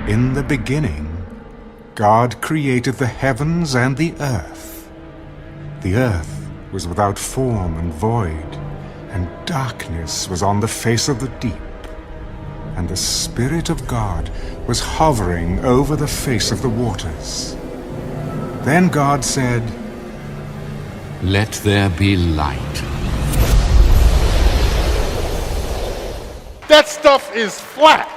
In the beginning, God created the heavens and the earth. The earth was without form and void, and darkness was on the face of the deep. And the Spirit of God was hovering over the face of the waters. Then God said, "Let there be light." That stuff is flat.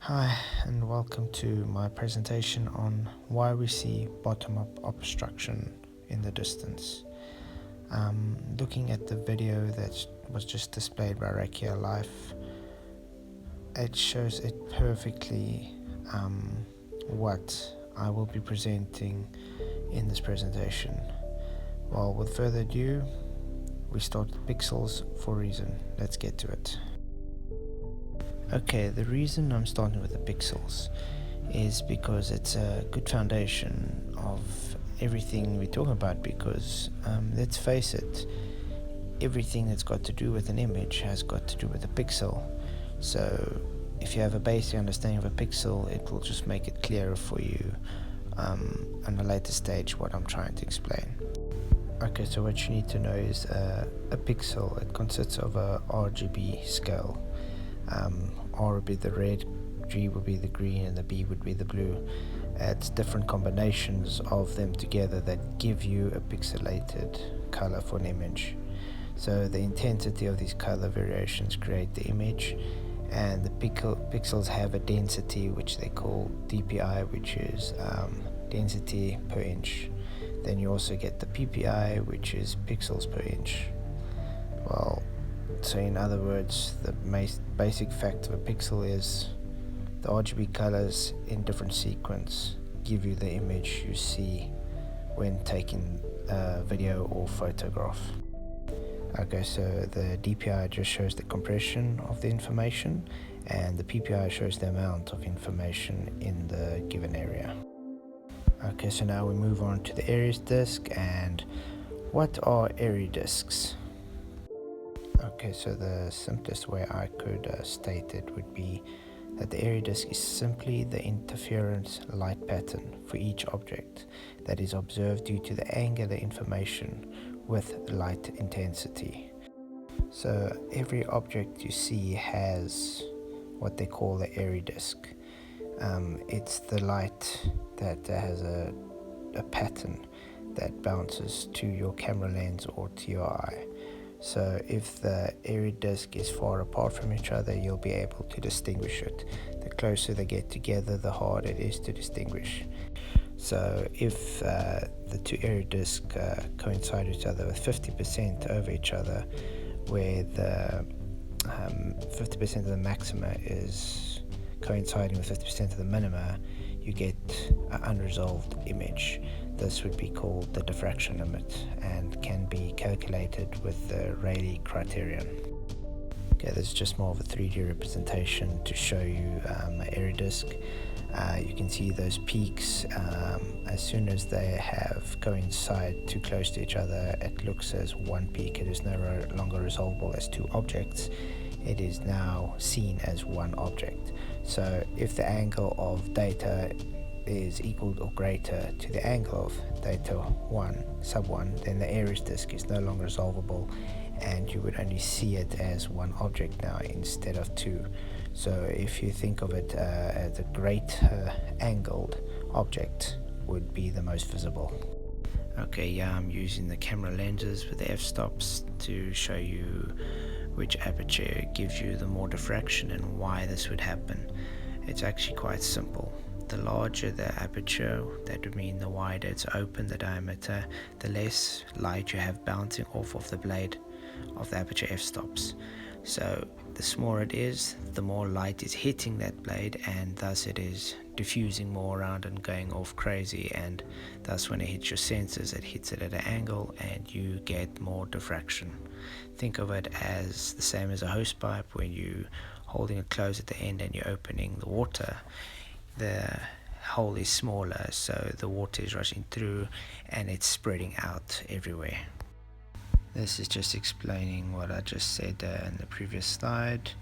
Hi, and welcome to my presentation on why we see bottom-up obstruction in the distance. Looking at the video that was just displayed by Rakia Life, it shows it perfectly what I will be presenting in this presentation. Well, with further ado, we start with pixels for a reason. Let's get to it. Okay, the reason I'm starting with the pixels is because it's a good foundation of everything we're talking about, because let's face it, everything that's got to do with an image has got to do with a pixel. So if you have a basic understanding of a pixel, it will just make it clearer for you on a later stage what I'm trying to explain. Okay, so what you need to know is a pixel. It consists of a RGB scale. R would be the red, G would be the green, and the B would be the blue. It's different combinations of them together that give you a pixelated color for an image. So the intensity of these color variations create the image, and the pixels have a density which they call DPI, which is density per inch. Then you also get the PPI, which is pixels per inch. Well, so in other words, the basic fact of a pixel is the RGB colors in different sequence give you the image you see when taking a video or photograph. Okay, so the DPI just shows the compression of the information, and the PPI shows the amount of information in the given area. Okay, so now we move on to the area disk. And what are area disks? Okay, so the simplest way I could state it would be that the area disk is simply the interference light pattern for each object that is observed due to the angular information with light intensity. So every object you see has what they call the area disk. It's the light that has a pattern that bounces to your camera lens or to your eye. So if the area disk is far apart from each other, you'll be able to distinguish it. The closer they get together, the harder it is to distinguish. So if the two area disks coincide with each other with 50% over each other, where the 50% of the maxima is coinciding with 50% of the minima, you get an unresolved image. This would be called the diffraction limit and can be calculated with the Rayleigh criterion. Okay, this is just more of a 3D representation to show you an area disk. You can see those peaks. As soon as they have coincide too close to each other, it looks as one peak. It is no longer resolvable as two objects. It is now seen as one object. So if the angle of data is equal or greater to the angle of data 1 sub 1, then the Aries disk is no longer resolvable, and you would only see it as one object now instead of two. So if you think of it as a great angled object would be the most visible. Okay, yeah, I'm using the camera lenses with the f-stops to show you which aperture gives you the more diffraction and why this would happen. It's actually quite simple. The larger the aperture, that would mean the wider it's open, the diameter, the less light you have bouncing off of the blade of the aperture f-stops. So the smaller it is, the more light is hitting that blade, and thus it is diffusing more around and going off crazy, and thus when it hits your sensors, it hits it at an angle and you get more diffraction. Think of it as the same as a hose pipe. When you holding it closed at the end and you're opening the water, the hole is smaller, so the water is rushing through and it's spreading out everywhere. This is just explaining what I just said in the previous slide.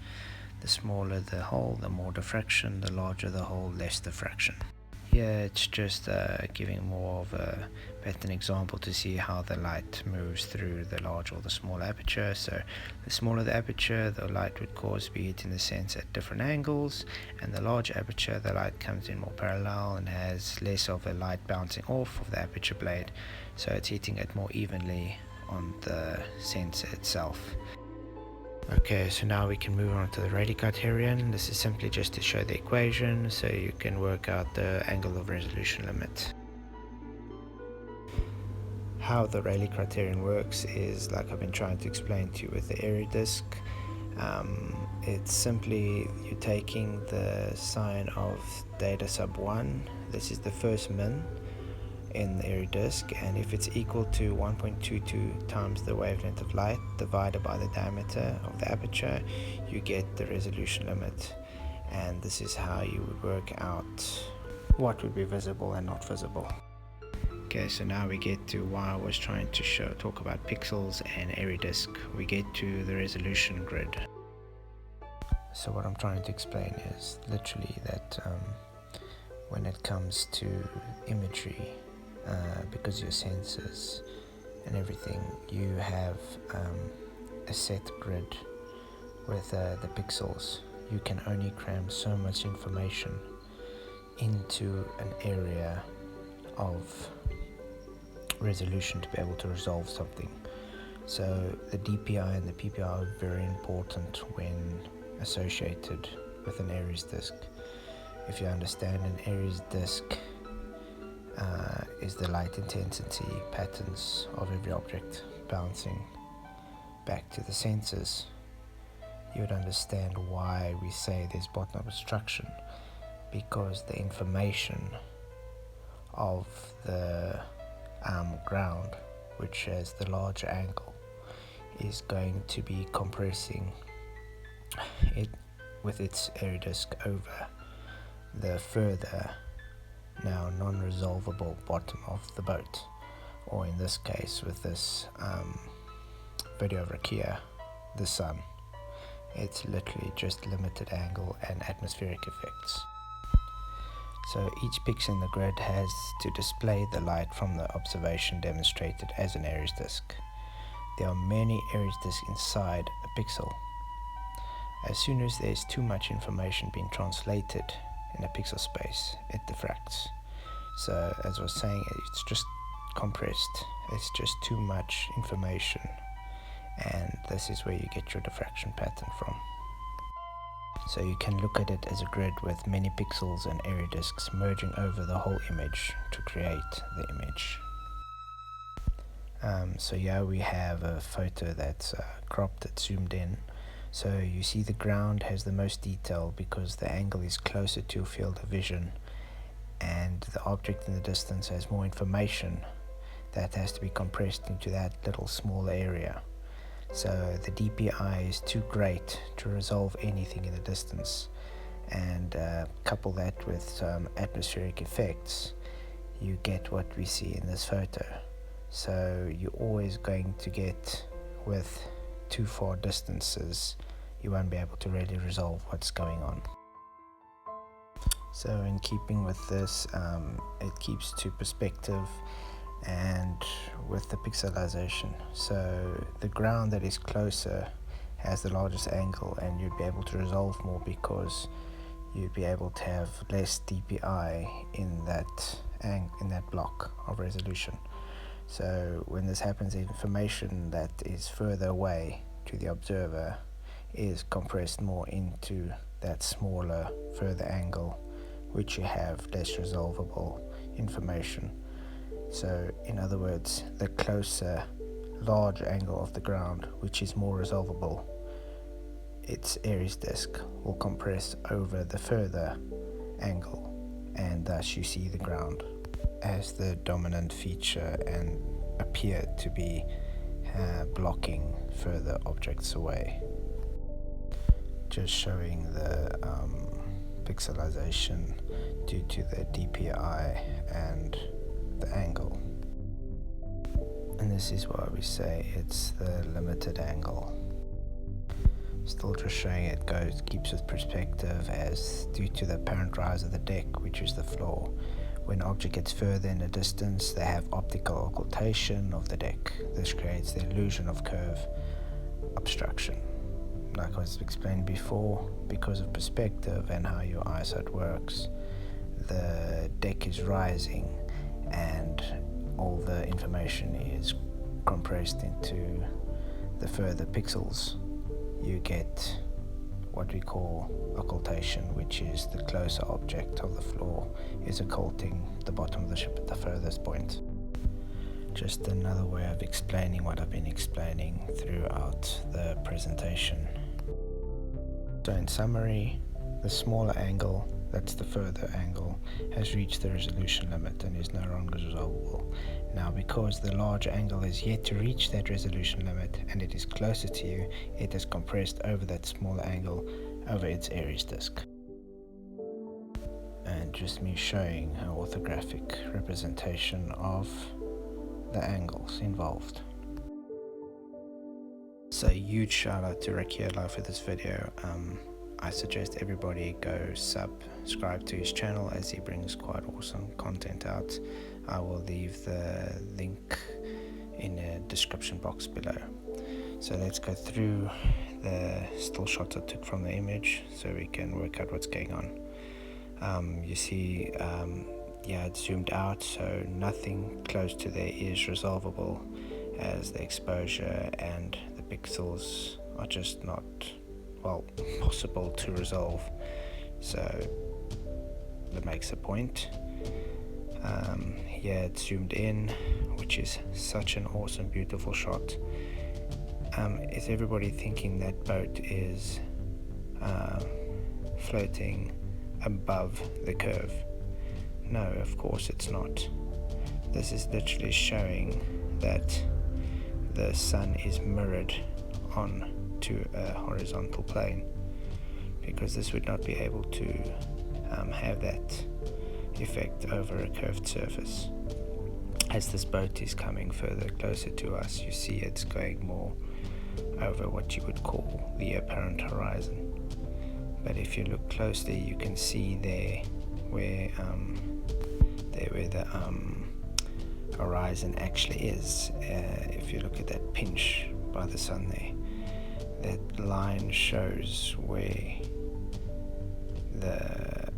The smaller the hole, the more diffraction. The larger the hole, less diffraction. Here it's just giving more of a pattern example to see how the light moves through the large or the small aperture. So the smaller the aperture, the light would cause be hitting the sensor at different angles, and the large aperture, the light comes in more parallel and has less of a light bouncing off of the aperture blade, so it's hitting it more evenly on the sensor itself. Okay, so now we can move on to the Rayleigh criterion. This is simply just to show the equation so you can work out the angle of resolution limit. How the Rayleigh criterion works is like I've been trying to explain to you with the area disk. It's simply you taking the sine of data sub 1, this is the first min in the area disk, and if it's equal to 1.22 times the wavelength of light divided by the diameter of the aperture, you get the resolution limit. And this is how you would work out what would be visible and not visible. Okay, so now we get to why I was trying to talk about pixels and area disk. We get to the resolution grid. So what I'm trying to explain is literally that when it comes to imagery, because your sensors and everything, you have a set grid with the pixels. You can only cram so much information into an area of resolution to be able to resolve something. So the DPI and the PPI are very important when associated with an Aries disk. If you understand an Aries disk is the light intensity patterns of every object bouncing back to the sensors, you would understand why we say there's bottom obstruction, because the information of the ground, which has the larger angle, is going to be compressing it with its area disk over the further, now non-resolvable bottom of the boat, or in this case with this video over here, the sun. It's literally just limited angle and atmospheric effects. So each pixel in the grid has to display the light from the observation demonstrated as an Aries disk. There are many Aries disks inside a pixel. As soon as there's too much information being translated in a pixel space, it diffracts. So as I was saying, it's just compressed. It's just too much information, and this is where you get your diffraction pattern from. So you can look at it as a grid with many pixels and area disks merging over the whole image to create the image. So yeah, we have a photo that's cropped, it's zoomed in. So you see the ground has the most detail because the angle is closer to your field of vision, and the object in the distance has more information that has to be compressed into that little small area. So the DPI is too great to resolve anything in the distance, and couple that with some atmospheric effects, you get what we see in this photo. So you're always going to get, with too far distances, you won't be able to really resolve what's going on. So in keeping with this, it keeps to perspective and with the pixelization. So the ground that is closer has the largest angle, and you'd be able to resolve more because you'd be able to have less DPI in that block of resolution. So when this happens, the information that is further away to the observer is compressed more into that smaller, further angle, which you have less resolvable information. So in other words, the closer, large angle of the ground, which is more resolvable, its Aries disk will compress over the further angle, and thus you see the ground as the dominant feature and appear to be blocking further objects away. Just showing the pixelization due to the DPI and the angle. And this is why we say it's the limited angle. Still just showing it keeps with perspective, as due to the apparent rise of the deck, which is the floor, when an object gets further in the distance, they have optical occultation of the deck. This creates the illusion of curve obstruction. Like I was explained before, because of perspective and how your eyesight works, the deck is rising and all the information is compressed into the further pixels. You get what we call occultation, which is the closer object of the floor is occulting the bottom of the ship at the furthest point. Just another way of explaining what I've been explaining throughout the presentation. So in summary, the smaller angle, that's the further angle, has reached the resolution limit and is no longer resolvable. Now, because the large angle is yet to reach that resolution limit and it is closer to you, it is compressed over that smaller angle over its Aries disk. And just me showing an orthographic representation of the angles involved. So huge shout out to Ricky Alive for this video. I suggest everybody go subscribe to his channel, as he brings quite awesome content out. I will leave the link in the description box below. So let's go through the still shots I took from the image so we can work out what's going on. You see, it's zoomed out, so nothing close to there is resolvable, as the exposure and the pixels are just not possible to resolve. So that makes a point. Here it's zoomed in, which is such an awesome, beautiful shot. Is everybody thinking that boat is floating above the curve? No, of course it's not. This is literally showing that the sun is mirrored onto a horizontal plane, because this would not be able to have that effect over a curved surface. As this boat is coming further closer to us, you see it's going more over what you would call the apparent horizon. But if you look closely, you can see there where the horizon actually is. If you look at that pinch by the sun there, that line shows where the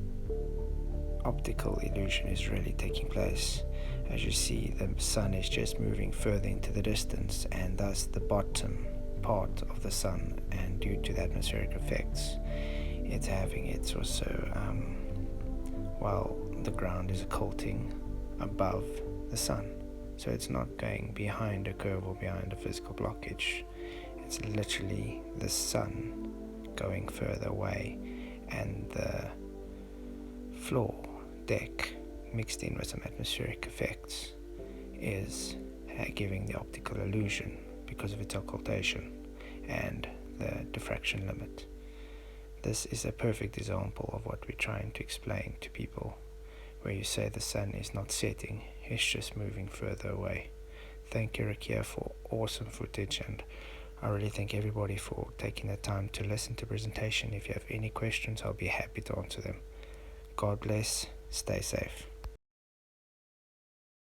optical illusion is really taking place. As you see, the sun is just moving further into the distance, and thus the bottom part of the sun, and due to the atmospheric effects it's also while the ground is occulting above the sun, so it's not going behind a curve or behind a physical blockage. It's literally the sun going further away, and the floor deck mixed in with some atmospheric effects is giving the optical illusion because of its occultation and the diffraction limit. This is a perfect example of what we're trying to explain to people, where you say the sun is not setting, it's just moving further away. Thank you, Rakia, for awesome footage, and I really thank everybody for taking the time to listen to the presentation. If you have any questions, I'll be happy to answer them. God bless, stay safe.